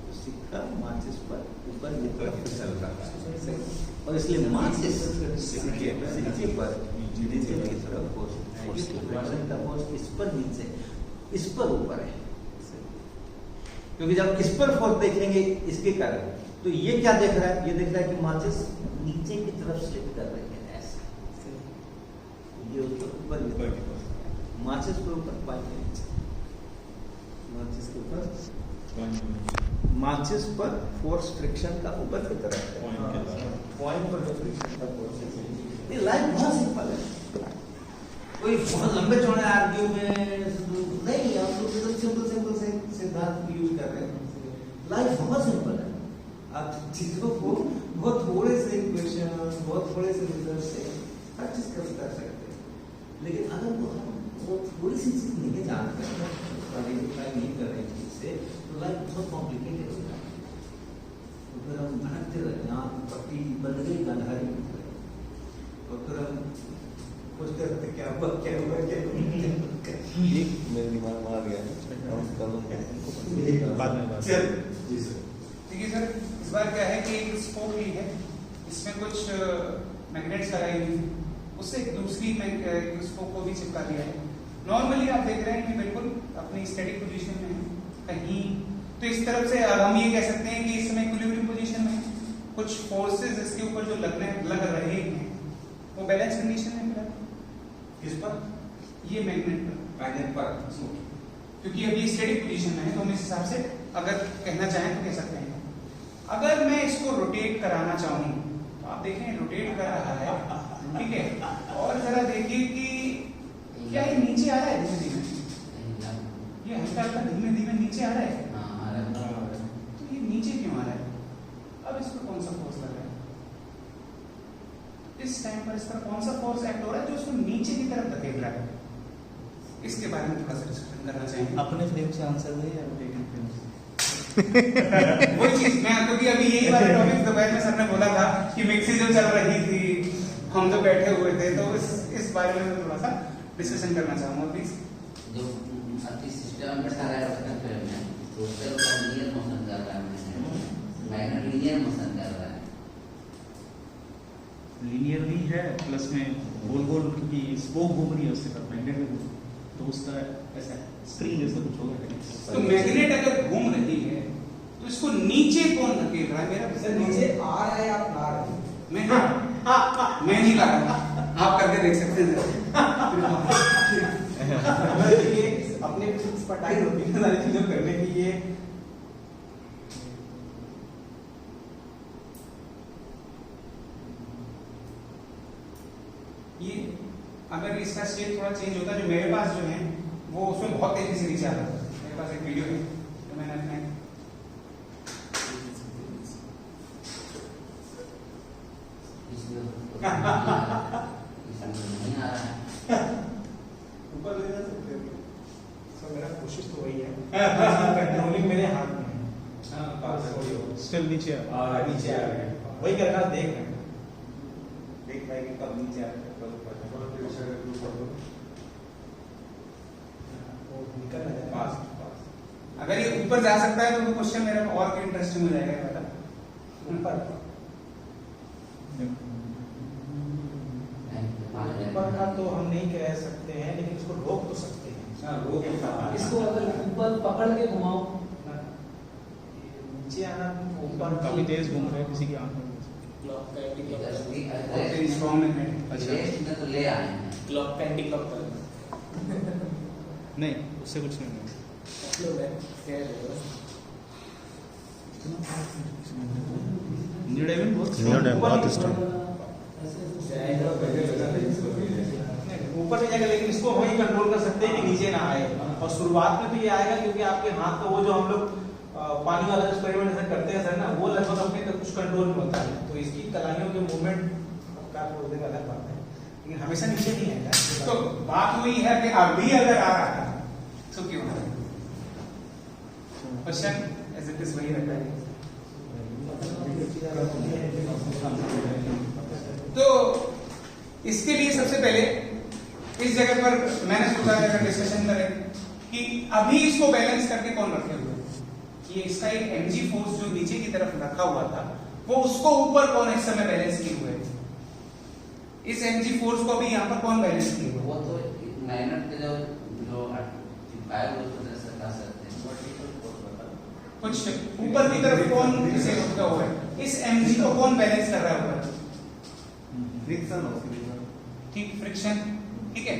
तो सिक्का माचिस पर ऊपर फिसल रहा है, और इसलिए माचिस सिक्के पर नीचे की तरफ फ्रिक्शन का फोर्स इस पर नीचे, इस पर ऊपर है। क्योंकि जब इस पर फोर्स देखेंगे इसके कारण, तो ये क्या देख रहा है? ये देख रहा है कि माचिस नीचे की तरफ स्लिप कर रही है, ऐसे। ये ऊपर माचिस पर ऊपर पॉइंट, माचिस के ऊपर, माचिस पर फोर्स फ्रिक्शन का ऊपर की तरफ है, पॉइंट पर जो फ्रिक्शन का फोर्स है। ये लाइफ बहुत सिंपल है, कोई बहुत लंबे चौड़े आर्ग्यू में नहीं, हम लोग एकदम सिंपल से सिद्धांत यूज कर रहे हैं। लाइफ बहुत सिंपल है, आप चीजों को बहुत थोड़े से इक्वेशन, बहुत थोड़े से रिजल्ट से हर चीज कर सकते हैं। लेकिन अगर वो थोड़ी सी चीज नहीं जानते हैं, आइडेंटिफाई नहीं कर रहे चीज से, तो लाइफ बहुत कॉम्प्लिकेटेड हो जाता है। तो फिर हम भटकते रहते हैं, यहाँ पट्टी बन गई, गंधारी, और फिर हम पूछते रहते क्या हुआ क्या हुआ क्या हुआ ये मेरे दिमाग में आ गया है और कर लूंगा बाद में बात चल जी सर देखिए सर, इस बार क्या है कि एक स्पोक ली है, इसमें कुछ मैग्नेट्स लगाई हुई हैं, उससे एक दूसरी स्पोक को भी चिपका दिया है। नॉर्मली आप देख रहे हैं कि बिल्कुल अपनी स्टैटिक पोजीशन में है कहीं, तो इस तरफ से अब हम ये कह सकते हैं कि इसमें इक्विलिब्रियम पोजीशन में है। कुछ फोर्सेस इसके ऊपर जो लग रहे हैं वो बैलेंस कंडीशन में फिलहाल किस पर ये मैग्नेट पर, मैग्नेट पर क्योंकि अभी स्टैटिक पोजीशन में है, तो हम इस हिसाब से अगर कहना चाहें तो कह सकते हैं। अगर मैं इसको रोटेट कराना चाहूँ तो आप देखें रोटेट कर रहा है, ठीक है, और जरा देखिए कि क्या ये नीचे आ रहा है धीमे धीमे, ये हल्का हल्का धीमे धीमे नीचे आ रहा है, तो ये नीचे क्यों आ रहा है? अब इस पर कौन सा फोर्स लग रहा है? इस टाइम पर इस पर कौन सा फोर्स एक्ट हो रहा है जो उसको नीचे की तरफ धकेल रहा है? इसके बारे में थोड़ा सा डिस्कशन करना चाहेंगे। अपने फ्रेम से आंसर दे या रोटेटिंग फ्रेम से? वही चीज मैं, क्योंकि अभी यही वाला टॉपिक दोपहर में सर ने बोला था कि मिक्सी जो चल रही थी, हम जो बैठे हुए थे, तो इस बारे में थोड़ा सा डिस्कशन करना चाहूंगा प्लीज। जो अति सिस्टम में सारा रोटेशन फ्रेम है, टोटल का लीनियर मोशन कर रहा है, मैग्नेट लीनियर मोशन कर रहा है। लीनियरली है प्लस में गोल गोल, क्योंकि स्पोक घूम रही है उसके साथ मैग्नेट में, तो उसका ऐसा स्प्रिंग जैसा कुछ होगा। तो मैग्नेट अगर घूम रही है तो इसको नीचे कौन धकेल रहा है? मेरा सर नीचे आ रहा है आप ला रहे हैं मैं नहीं ला रहा, आप करके देख सकते हैं। ये अपने पटाई होती है सारी चीजों करने की। ये अगर इसका शेप थोड़ा चेंज होता, जो मेरे पास जो है वो उसमें बहुत तेजी से नीचे आता था। मेरे पास एक वीडियो है तो मैंने अपने इसमें नहीं आ रहा है। ऊपर ले जा सकते हो सर, मेरा कोशिश तो वही है, कंट्रोलिंग मेरे हाथ में है। स्टिल नीचे नीचे आ रहा है, वही करना देख रहे हैं, देख रहे हैं कि कब नीचे आ रहा है, कब ऊपर निकल रहा है पास। अगर ये ऊपर जा सकता है तो वो क्वेश्चन मेरा और भी इंटरेस्टिंग हो जाएगा। ये वाला ऊपर का तो हम नहीं कह सकते हैं, लेकिन इसको रोक तो सकते हैं। इसको अगर ऊपर पकड़ के घुमाओ, नीचे आना ऊपर काफी तेज घूम रहा है, किसी की आंख में क्लॉक का एंटी क्लॉक, बहुत स्ट्रॉन्ग मैग्नेट। अच्छा। इसमें तो ले आए हैं। क्लॉक का एंटी क्लॉक का नहीं, उससे कुछ नहीं होगा। न्यूडेविन बहुत स्ट्रॉन्ग। ऊपर नहीं जाएगा, लेकिन इसको वही कंट्रोल कर सकते हैं कि नीचे ना आए। और शुरुआत में तो ये आएगा क्योंकि आपके हाथ का वो जो हम लोग पानी वाला एक्सपेरिमेंट करते हैं सर ना, वो लगभग अपने कुछ कंट्रोल में होता है। तो इसकी कलाइयों के मूवमेंट क्या बोलने का अलग बात है, लेकिन हमेशा नीचे नहीं आएगा। तो बात हुई है कि अभी अगर आ रहा है तो क्यों आ रहा है? क्वेश्चन एज इट इज वही रहता है। तो इसके लिए सबसे पहले इस जगह पर मैंने सोचा अगर डिस्कशन करें कि अभी इसको बैलेंस करके कौन रखे हुए, ये इसका एक mg फोर्स जो नीचे की तरफ रखा हुआ था, वो उसको ऊपर कौन इस समय बैलेंस किए हुए? इस mg फोर्स को अभी यहाँ पर कौन बैलेंस किए हुए? वो तो मैग्नेट के जो चिपकाए हुए उसको जैसे कर सकते हैं। कुछ ऊपर की तरफ कौन इसे रुका हुआ है? इस mg को कौन बैलेंस कर रहा है ऊपर? फ्रिक्शन हो ठीक, फ्रिक्शन, ठीक है।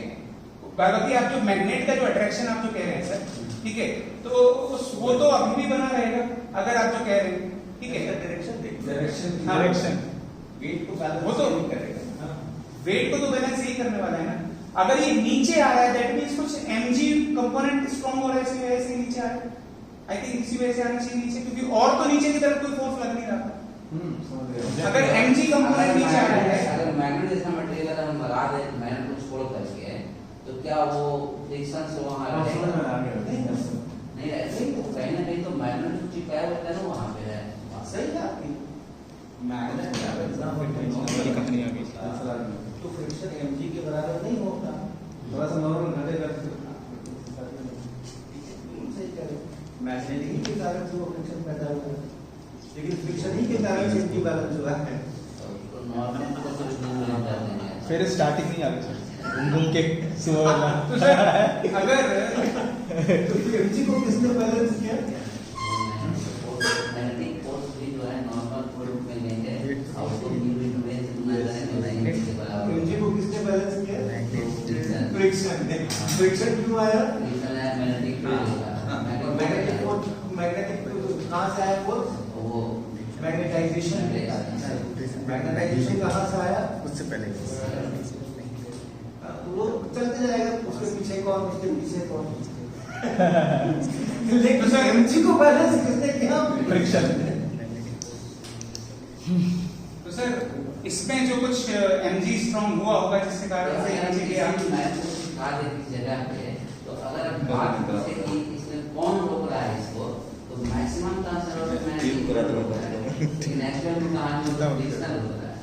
बाकी आप जो मैग्नेट का जो अट्रैक्शन आप जो कह रहे हैं सर, ठीक है, तो वो तो अभी भी बना रहेगा अगर आप जो कह रहे हैं, ठीक है। डायरेक्शन डायरेक्शन वेट को बैलेंस वो तो करेगा, वेट को तो बैलेंस यही करने वाला है ना। अगर ये नीचे आ रहा है दैट मींस कुछ mg कंपोनेंट स्ट्रांग हो रहा है, इसी वजह से नीचे आ रहा है। आई थिंक इसी वजह से आना चाहिए नीचे, क्योंकि और तो नीचे की तरफ कोई फोर्स लग नहीं रहा। समझ गया। अगर mg कंपोनेंट नीचे आ रहा है, अगर मैग्नेट जैसा मटेरियल अगर हम लगा दें मैग्नेट को छोड़ करके, तो क्या वो फ्रिक्शन से वहां समझ में आ गया। नहीं रहते, तो कहीं ना कहीं तो मैग्नेट जो चिपकाया होता है ना वहां पे है। सही है। मैग्नेट कहानी आ गई। ऐसा लगा। तो फ्रिक्शन mg के बराबर नहीं होगा। थोड़ा सा नॉर्मल घटेगा मैग्नेटिक के कारण से वो फ्रिक्शन पैदा हुआ है, लेकिन फ्रिक्शन ही के कारण से इनकी बैलेंस हुआ है। तो नॉर्मल को तो कुछ नहीं मिल जाते हैं। फिर स्टार्टिंग नहीं आ गई सर, घूम घूम के सुबह वाला। तो सर अगर तो mg को किसने बैलेंस किया? मैग्नेटिक फोर्स भी जो है नॉर्मल रूप में लेंगे और उसको न्यूटन में गुना करेंगे मैग्नेटिक के बराबर। mg को किसने बैलेंस किया? फ्रिक्शन फ्रिक्शन ने। फ्रिक्शन क्यों आया? फ्रिक्शन है मैग्नेटिक फील्ड होगा। मैग्नेटिक फोर्स, मैग्नेटिक कहाँ से आया फोर्स? वो मैग्नेटाइजेशन। मैग्नेटाइजेशन कहाँ से आया? उससे पहले वो चलते जाएगा, उसके पीछे कौन, उसके पीछे कौन। लेकिन mg को बैलेंस किसने किया? फ्रिक्शन। तो सर इसमें जो कुछ mg स्ट्रॉन्ग हुआ होगा जिसके कारण से mg के आप जगह पे, तो अगर आप बात करें कि इसमें कौन रोक रहा है इसको, तो मैक्सिमम चांसेस है कि नेचुरल में कहानी में फ्रिक्शन होता है।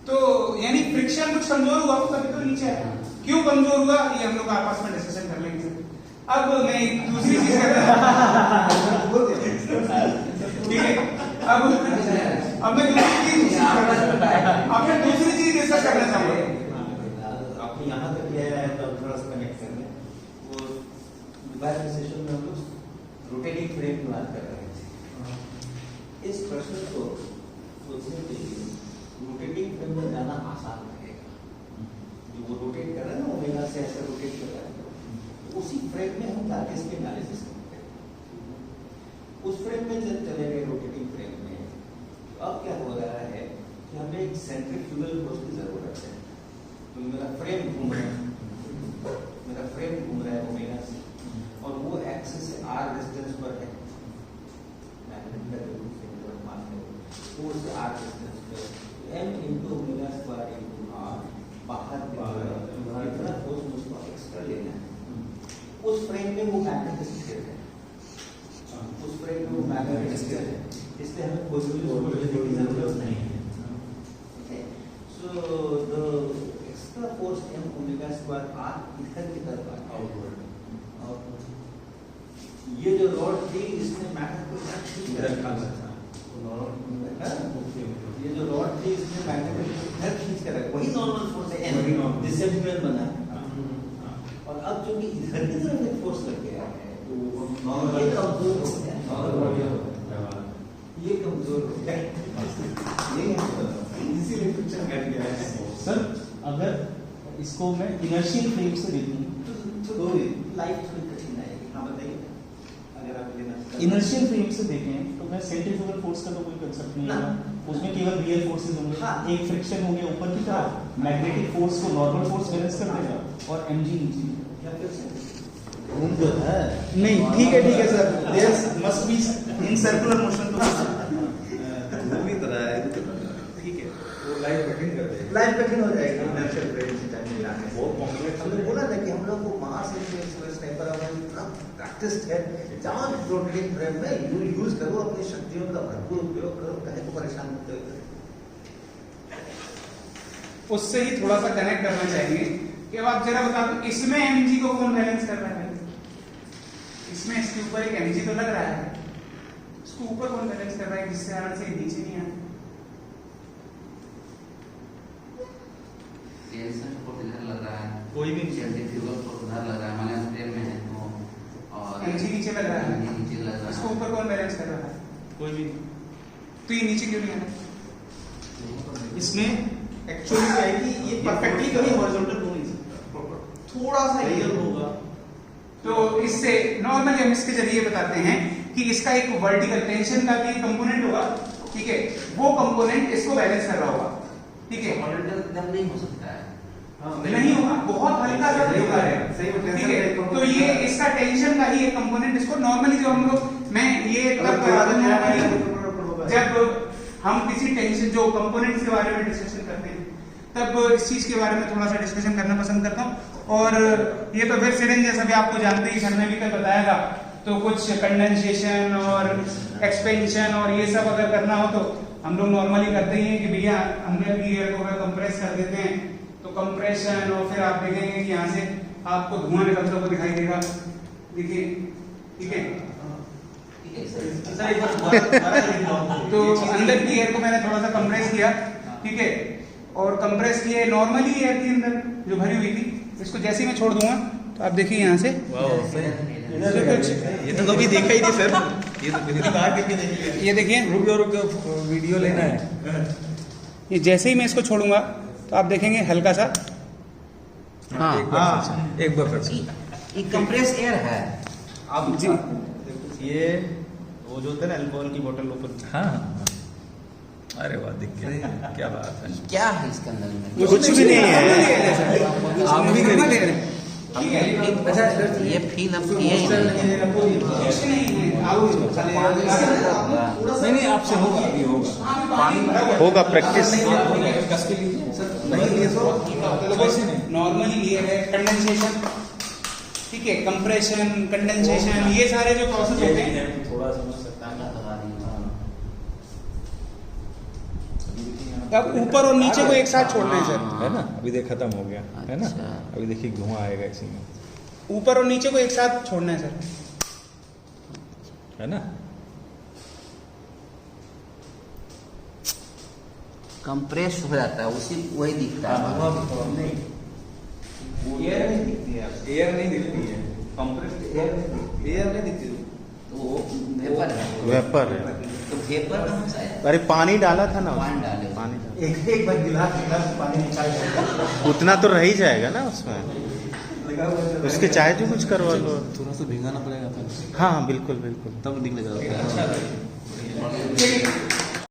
तो यानी फ्रिक्शन कुछ कमजोर हुआ तो तभी तो नीचे आया। क्यों कमजोर हुआ ये हम लोग आपस में डिस्कशन कर लेंगे। अब मैं एक दूसरी चीज कर रहा हूं, ठीक है। अब मैं दूसरी चीज डिस्कस करना चाहूंगा। आपने यहाँ तक किया है तो थोड़ा सा कनेक्ट कर लें। वो विवाद सेशन में हम लोग रोटेटिंग फ्रेम की बात कर रहे थे। इस प्रश्न को सोचने के लिए रोटेटिंग फ्रेम में जाना आसान रहेगा। जो वो रोटेट कर रहा है ना, ओमेगा से ऐसे रोटेट कर रहा है, तो उसी फ्रेम में हम जाके इसके एनालिसिस करते हैं। उस फ्रेम में जब चले गए रोटेटिंग फ्रेम में, तो अब क्या हो रहा है कि हमें एक सेंट्रीफ्यूगल फोर्स की जरूरत है। तो मेरा फ्रेम घूम रहा है, ओमेगा से, और वो एक्सिस से r डिस्टेंस पर है। मैग्नेट का जो सेंटर मानते हो वो से r डिस्टेंस पे m into omega square into r बाहर इतना फोर्स मुझको एक्स्ट्रा लेना है। उस फ्रेम में वो मैग्नेटिक स्थिर है, इसलिए हमें कोई भी लोड की जरूरत नहीं है। So the extra force m omega square r इधर की तरफ आउटवर्ड, और ये जो रॉड थी इसने मैग्नेट को खींच कर रखा था। ये जो रॉड थी इसने मैग्नेट को इधर खींच कर रखा, वही नॉर्मल फोर्स है m जिससे फ्यूल बना। और अब चूंकि इधर की तरफ एक फोर्स लग गया है तो नॉर्मल ये कमजोर हो गया, ये कमजोर हो गया, ये इसीलिए फ्रिक्शन घट गया है। सर अगर इसको मैं इनर्शियल फ्रेम से देखूं तो लाइफ थोड़ी कठिन आएगी। हाँ बताइए, अगर आप लेना इनर्शियल फ्रेम से देखें तो मैं सेंट्रीफ्यूगल फोर्स का तो कोई कंसेप्ट नहीं ना। होगा, उसमें केवल रियल फोर्सेस होंगे। हाँ। एक फ्रिक्शन हो गया ऊपर की तरफ, मैग्नेटिक फोर्स को नॉर्मल फोर्स बैलेंस कर देगा, और mg नीचे। या फिर से घूम जो है नहीं ठीक है sir, there must be in circular motion तो पूरी तरह है, ठीक है। वो लाइफ कठिन कर देगा। लाइफ कठिन हो जाएगी इनर्शियल फ्रेम से टाइम मिलाने से। बहुत कॉम्प्लेक्स हमने बोला ना कि हम लोग को मास एक्सप्रेस नहीं पर हमारी इतना प्रैक्टिस है, जहाँ रोटेटिंग फ्रेम में यूज करो, अपनी शक्तियों का भरपूर उपयोग करो, कहीं को परेशान मत करो। उससे ही थोड़ा सा कनेक्ट करना चाहिए कि अब आप जरा बता दो इसमें mg को कौन बैलेंस कर रहा है? इसमें इसके ऊपर एक mg तो लग रहा है, इसको ऊपर कौन बैलेंस कर रहा है जिससे कारण से नीचे नहीं आया? टेंशन फोर्स इधर लग रहा है, कोई भी सेंट्रीफ्यूगल फोर्स उधर लग रहा है, माइनस फ्रेम में है तो, और mg नीचे लग रहा है, नीचे लग रहा इसको है। ऊपर कौन बैलेंस कर रहा है? कोई भी तो ये नीचे क्यों नहीं आ रहा? इसमें एक्चुअली क्या है कि ये परफेक्टली कभी हॉरिजॉन्टल हो नहीं सकता, थोड़ा सा एंगल होगा। तो इससे नॉर्मली हम इसके जरिए बताते हैं कि इसका एक वर्टिकल टेंशन का भी कंपोनेंट होगा, ठीक है, वो कंपोनेंट इसको बैलेंस कर रहा होगा, ठीक है। हॉरिजॉन्टल एकदम नहीं हो सकता है, नहीं होगा, बहुत हल्का सा होगा है, ठीक है। तो ये इसका टेंशन का ही एक कंपोनेंट इसको नॉर्मली जो हम लोग, मैं ये तब जब हम किसी टेंशन जो कंपोनेंट्स के बारे में डिस्कशन करते हैं तब इस चीज के बारे में थोड़ा सा डिस्कशन करना पसंद करता हूँ। और ये तो फिर सिरिंज जैसा भी आपको जानते ही, सर ने भी कल बताया था तो कुछ कंडेंसेशन और एक्सपेंशन और ये सब अगर करना हो तो हम लोग नॉर्मली करते ही हैं कि भैया अंदर की एयर को अगर कंप्रेस कर देते हैं तो कंप्रेशन, और फिर आप देखेंगे कि यहाँ से आपको धुआं निकलता हुआ दिखाई देगा। देखिए, ठीक है। सर एक बार दोबारा तो अंदर की एयर को मैंने थोड़ा सा कंप्रेस किया, ठीक है, और कंप्रेस किए नॉर्मली एयर के अंदर जो भरी हुई थी, इसको जैसे ही मैं छोड़ दूंगा तो आप देखिए यहाँ से ये तो कभी देखा ही नहीं सर, ये तो किसी बाहर करके देख लिया। ये देखिए, रुक वीडियो लेना है। ये जैसे ही मैं इसको छोड़ूंगा तो आप देखेंगे हल्का सा, हाँ एक बार फिर ये कंप्रेस एयर है। अब जी। ये वो जो होता है ना अल्कोहल की बोतल ऊपर। हाँ अरे वाह, दिख गया, क्या बात है। क्या है इसके अंदर में? कुछ भी नहीं है। आप भी करिए। अच्छा ये फील हम किए ही नहीं। नहीं आपसे होगा, अभी होगा। होगा प्रैक्टिस। कस के लीजिए सर, नहीं लिए तो वैसे नहीं। नॉर्मली ये है कंडेंसेशन, ठीक है, कंप्रेशन, कंडेंसेशन, ये सारे जो प्रोसेस होते हैं। थोड़ा समझ सकता है। अब ऊपर और नीचे को एक साथ छोड़ना है सर, है ना, अभी देख खत्म हो गया है ना। अच्छा। अभी देखिए धुआं आएगा इसी में, ऊपर और नीचे को एक साथ छोड़ना है सर। है ना। कंप्रेस हो जाता है, उसी वही दिखता है। एयर नहीं दिखती है, एयर नहीं दिखती है, कंप्रेस्ड एयर नहीं दिखती। तो वो वेपर है। वेपर है। तो वेपर कहाँ से आया? अरे पानी डाला था ना पानी उसमें। डाले। पानी डाला। एक बार गिलास पानी निकाल उतना तो रह ही जाएगा ना उसमें, उसके चाहे जो कुछ करवा लो। थोड़ा सा भिंगाना पड़ेगा पहले, हाँ बिल्कुल बिल्कुल। तब निकलेगा। ठीक है।